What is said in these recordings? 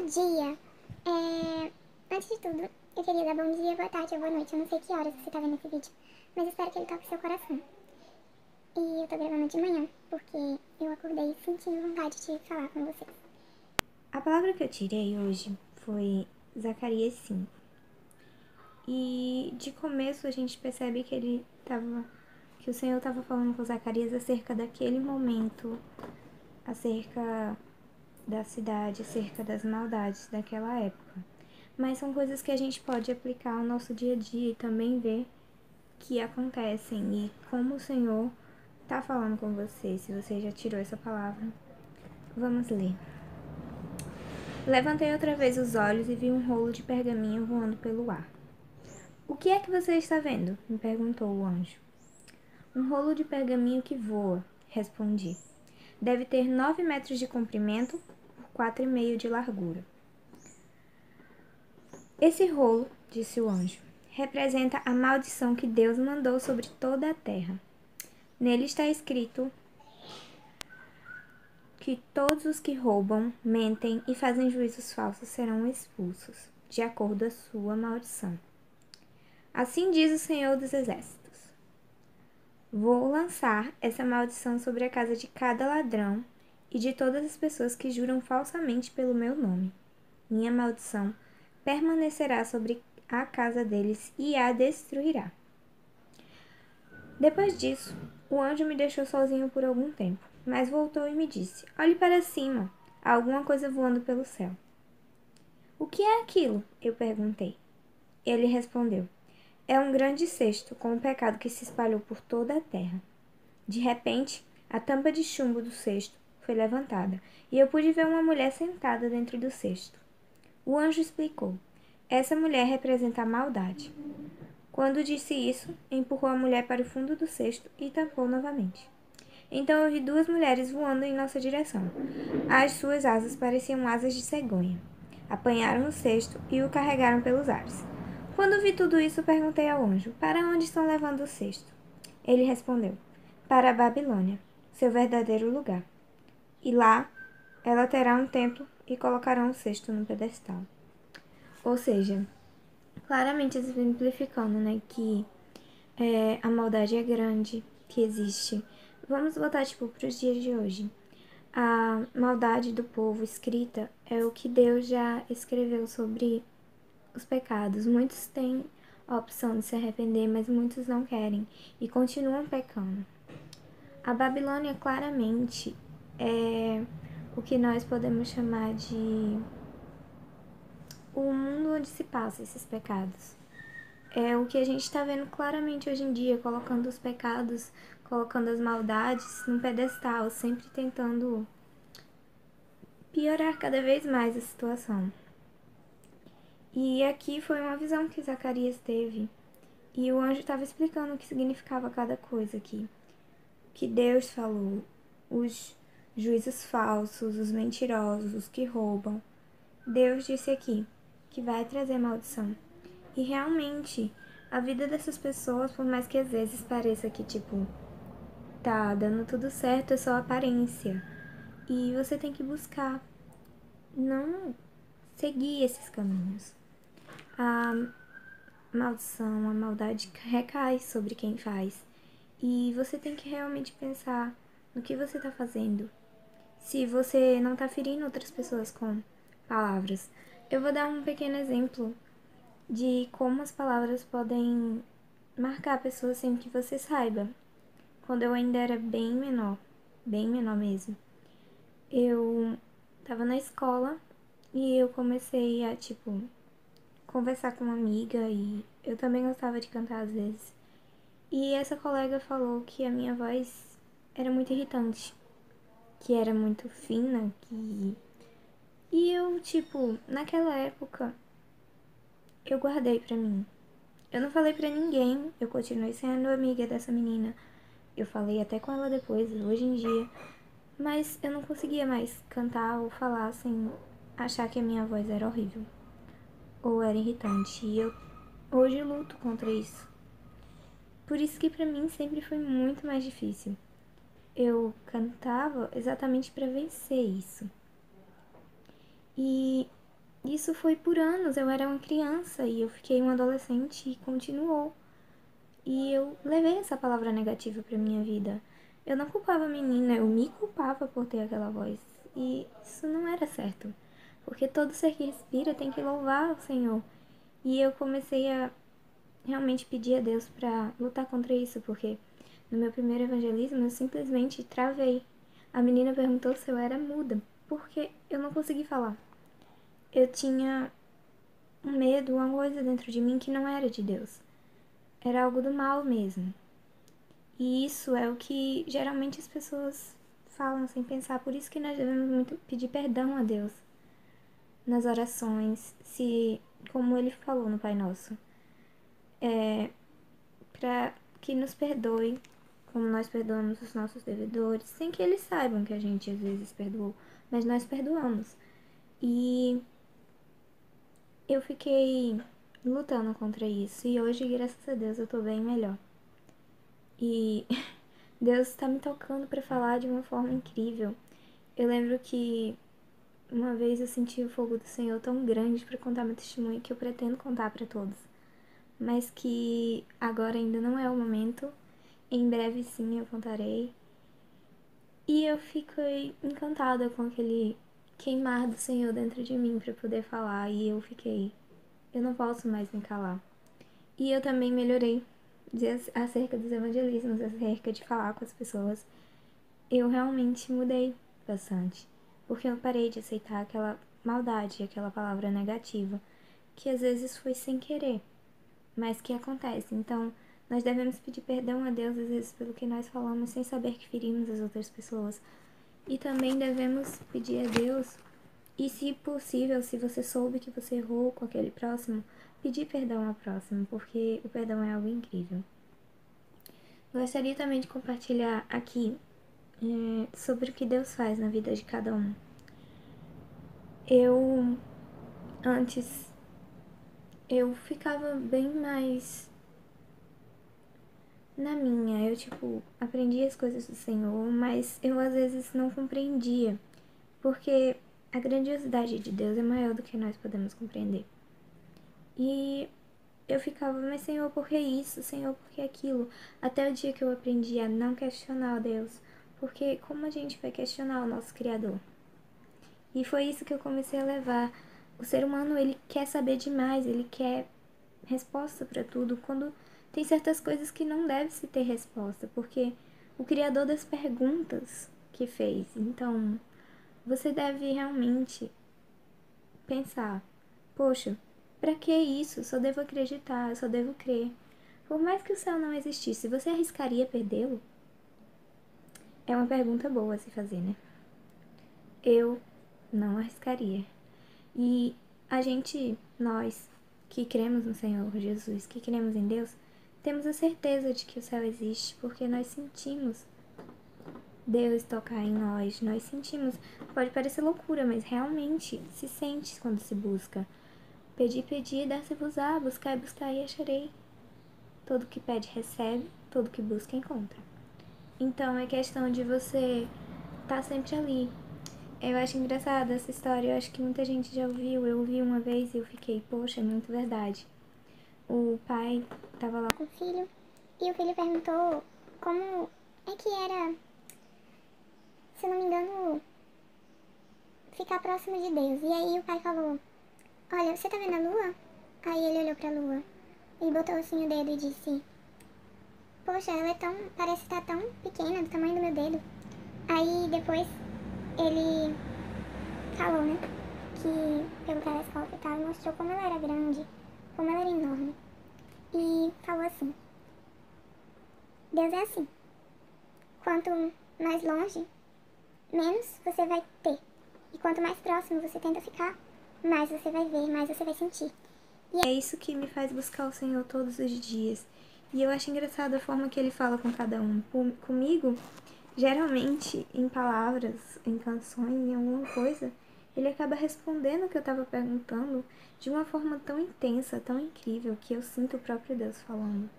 dia. Antes de tudo, eu queria dar bom dia, boa tarde ou boa noite. Eu não sei que horas você tá vendo esse vídeo, mas eu espero que ele toque seu coração. E eu tô gravando de manhã, porque eu acordei sentindo vontade de falar com vocês. A palavra que eu tirei hoje foi Zacarias 5. E de começo a gente percebe que o Senhor estava falando com Zacarias acerca daquele momento, acerca da cidade, acerca das maldades daquela época. Mas são coisas que a gente pode aplicar ao nosso dia a dia e também ver que acontecem e como o Senhor está falando com você, se você já tirou essa palavra. Vamos ler. Levantei outra vez os olhos e vi um rolo de pergaminho voando pelo ar. O que é que você está vendo? Me perguntou o anjo. Um rolo de pergaminho que voa, respondi. Deve ter 9 metros de comprimento por 4,5 de largura. Esse rolo, disse o anjo, representa a maldição que Deus mandou sobre toda a terra. Nele está escrito que todos os que roubam, mentem e fazem juízos falsos serão expulsos, de acordo com a sua maldição. Assim diz o Senhor dos Exércitos. Vou lançar essa maldição sobre a casa de cada ladrão e de todas as pessoas que juram falsamente pelo meu nome. Minha maldição permanecerá sobre a casa deles e a destruirá. Depois disso, o anjo me deixou sozinho por algum tempo, mas voltou e me disse: Olhe para cima, há alguma coisa voando pelo céu. O que é aquilo? Eu perguntei. Ele respondeu: É um grande cesto com o pecado que se espalhou por toda a terra. De repente, a tampa de chumbo do cesto foi levantada e eu pude ver uma mulher sentada dentro do cesto. O anjo explicou: Essa mulher representa a maldade. Quando disse isso, empurrou a mulher para o fundo do cesto e tampou novamente. Então eu vi 2 mulheres voando em nossa direção. As suas asas pareciam asas de cegonha. Apanharam o cesto e o carregaram pelos ares. Quando vi tudo isso, perguntei ao anjo: Para onde estão levando o cesto? Ele respondeu: Para a Babilônia, seu verdadeiro lugar. E lá ela terá um templo e colocarão o cesto no pedestal. Ou seja, claramente exemplificando, né, que a maldade é grande, que existe. Vamos voltar, para os dias de hoje. A maldade do povo escrita é o que Deus já escreveu sobre os pecados. Muitos têm a opção de se arrepender, mas muitos não querem e continuam pecando. A Babilônia claramente é o que nós podemos chamar de o mundo onde se passam esses pecados. É o que a gente está vendo claramente hoje em dia, colocando os pecados, colocando as maldades num pedestal, sempre tentando piorar cada vez mais a situação. E aqui foi uma visão que Zacarias teve, e o anjo estava explicando o que significava cada coisa aqui. Que Deus falou, os juízos falsos, os mentirosos, os que roubam. Deus disse aqui que vai trazer maldição. E realmente, a vida dessas pessoas, por mais que às vezes pareça que, tá dando tudo certo, é só aparência. E você tem que buscar, não seguir esses caminhos. A maldição, a maldade recai sobre quem faz. E você tem que realmente pensar no que você tá fazendo. Se você não tá ferindo outras pessoas com palavras. Eu vou dar um pequeno exemplo de como as palavras podem marcar a pessoa sem que você saiba. Quando eu ainda era bem menor mesmo, eu tava na escola e eu comecei a, conversar com uma amiga e eu também gostava de cantar às vezes. E essa colega falou que a minha voz era muito irritante, que era muito fina, que... E eu, naquela época, eu guardei pra mim. Eu não falei pra ninguém, eu continuei sendo amiga dessa menina. Eu falei até com ela depois, hoje em dia. Mas eu não conseguia mais cantar ou falar sem achar que a minha voz era horrível. Ou era irritante. E eu hoje luto contra isso. Por isso que pra mim sempre foi muito mais difícil. Eu cantava exatamente pra vencer isso. E isso foi por anos. Eu era uma criança e eu fiquei uma adolescente e continuou. E eu levei essa palavra negativa pra minha vida. Eu não culpava a menina, eu me culpava por ter aquela voz. E isso não era certo. Porque todo ser que respira tem que louvar o Senhor. E eu comecei a realmente pedir a Deus pra lutar contra isso, porque no meu primeiro evangelismo eu simplesmente travei. A menina perguntou se eu era muda, porque eu não consegui falar. Eu tinha um medo, uma coisa dentro de mim que não era de Deus. Era algo do mal mesmo. E isso é o que geralmente as pessoas falam sem pensar. Por isso que nós devemos muito pedir perdão a Deus nas orações, se, como ele falou no Pai Nosso, para que nos perdoe, como nós perdoamos os nossos devedores, sem que eles saibam que a gente às vezes perdoou, mas nós perdoamos. E eu fiquei lutando contra isso e hoje, graças a Deus, eu tô bem melhor. E Deus está me tocando para falar de uma forma incrível. Eu lembro que uma vez eu senti o fogo do Senhor tão grande para contar meu testemunho que eu pretendo contar para todos, mas que agora ainda não é o momento. Em breve sim eu contarei. E eu fiquei encantada com aquele queimar do Senhor dentro de mim para poder falar e eu não posso mais me calar. E eu também melhorei acerca dos evangelismos, acerca de falar com as pessoas. Eu realmente mudei bastante, porque eu parei de aceitar aquela maldade, aquela palavra negativa, que às vezes foi sem querer, mas que acontece. Então, nós devemos pedir perdão a Deus às vezes pelo que nós falamos sem saber que ferimos as outras pessoas. E também devemos pedir a Deus, e se possível, se você soube que você errou com aquele próximo, pedir perdão ao próximo, porque o perdão é algo incrível. Gostaria também de compartilhar aqui sobre o que Deus faz na vida de cada um. Antes, eu ficava bem mais na minha. Eu, aprendia as coisas do Senhor, mas eu às vezes não compreendia, porque a grandiosidade de Deus é maior do que nós podemos compreender. E eu ficava, mas Senhor, por que isso? Senhor, por que aquilo? Até o dia que eu aprendi a não questionar Deus, porque como a gente vai questionar o nosso Criador? E foi isso que eu comecei a levar. O ser humano, ele quer saber demais, ele quer resposta para tudo, quando tem certas coisas que não deve se ter resposta, porque o Criador das perguntas que fez. Então, você deve realmente pensar, poxa, para que isso? Só devo acreditar, só devo crer. Por mais que o céu não existisse, você arriscaria perdê-lo? É uma pergunta boa a se fazer, né? Eu não arriscaria. E nós que cremos no Senhor Jesus, que cremos em Deus, temos a certeza de que o céu existe, porque nós sentimos Deus tocar em nós sentimos, pode parecer loucura, mas realmente se sente quando se busca. Pedir, dar-se-vos-á, buscar e acharei. Todo que pede, recebe, todo que busca, encontra. Então é questão de você estar sempre ali. Eu acho engraçada essa história, eu acho que muita gente já ouviu. Eu ouvi uma vez e eu fiquei, poxa, é muito verdade. O pai tava lá com o filho e o filho perguntou como é que era, se eu não me engano, ficar próximo de Deus. E aí o pai falou, olha, você tá vendo a lua? Aí ele olhou pra lua e botou assim o dedo e disse, poxa, ela é tão, parece estar tão pequena, do tamanho do meu dedo. Aí depois ele falou, né, que pelo telescópio e tal, mostrou como ela era grande, como ela era enorme. E falou assim, Deus é assim, quanto mais longe, menos você vai ter. E quanto mais próximo você tenta ficar, mais você vai ver, mais você vai sentir. e é isso que me faz buscar o Senhor todos os dias. E eu acho engraçado a forma que ele fala com cada um. Comigo, geralmente, em palavras, em canções, em alguma coisa, ele acaba respondendo o que eu estava perguntando de uma forma tão intensa, tão incrível, que eu sinto o próprio Deus falando.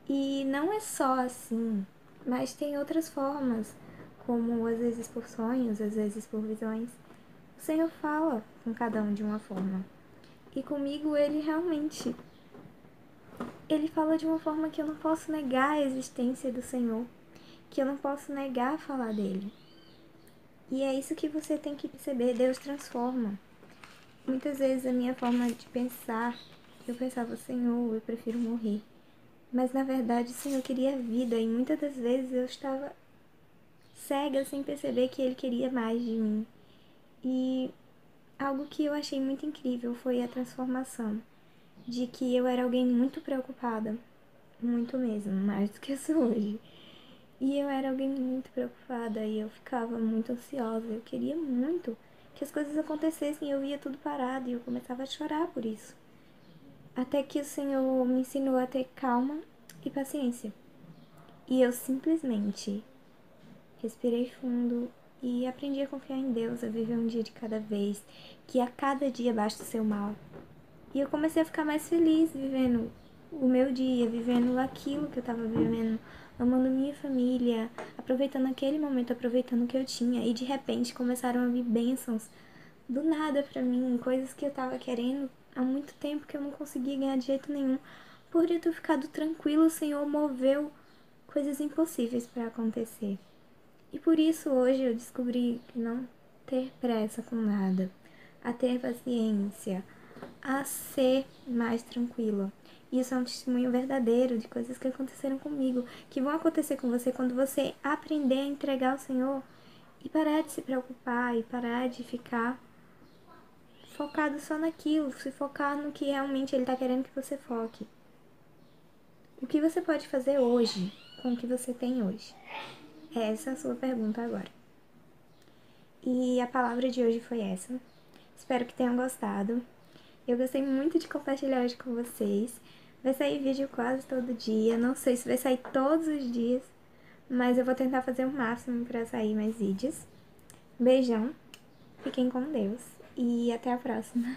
E não é só assim, mas tem outras formas, como às vezes por sonhos, às vezes por visões. o Senhor fala com cada um de uma forma. E comigo ele realmente, ele fala de uma forma que eu não posso negar a existência do Senhor, que eu não posso negar a falar dele. E é isso que você tem que perceber, Deus transforma. Muitas vezes a minha forma de pensar, eu pensava, Senhor, eu prefiro morrer. Mas na verdade o Senhor queria vida e muitas das vezes eu estava cega sem perceber que Ele queria mais de mim. E algo que eu achei muito incrível foi a transformação, de que eu era alguém muito preocupada, muito mesmo, mais do que eu sou hoje. E eu era alguém muito preocupada e eu ficava muito ansiosa, eu queria muito que as coisas acontecessem e eu via tudo parado e eu começava a chorar por isso. Até que o Senhor me ensinou a ter calma e paciência. E eu simplesmente respirei fundo e aprendi a confiar em Deus, a viver um dia de cada vez, que a cada dia basta o seu mal. E eu comecei a ficar mais feliz vivendo o meu dia, vivendo aquilo que eu estava vivendo, amando minha família, aproveitando aquele momento, aproveitando o que eu tinha. E de repente começaram a vir bênçãos do nada pra mim, coisas que eu tava querendo há muito tempo que eu não conseguia ganhar de jeito nenhum. Por eu ter ficado tranquilo, o Senhor moveu coisas impossíveis para acontecer. E por isso hoje eu descobri que não ter pressa com nada, a ter paciência, a ser mais tranquila. Isso é um testemunho verdadeiro de coisas que aconteceram comigo, que vão acontecer com você quando você aprender a entregar ao Senhor e parar de se preocupar e parar de ficar focado só naquilo, se focar no que realmente Ele está querendo que você foque. O que você pode fazer hoje com o que você tem hoje? Essa é a sua pergunta agora. E a palavra de hoje foi essa. Espero que tenham gostado. Eu gostei muito de compartilhar hoje com vocês. Vai sair vídeo quase todo dia. Não sei se vai sair todos os dias, mas eu vou tentar fazer o máximo para sair mais vídeos. Beijão, fiquem com Deus e até a próxima.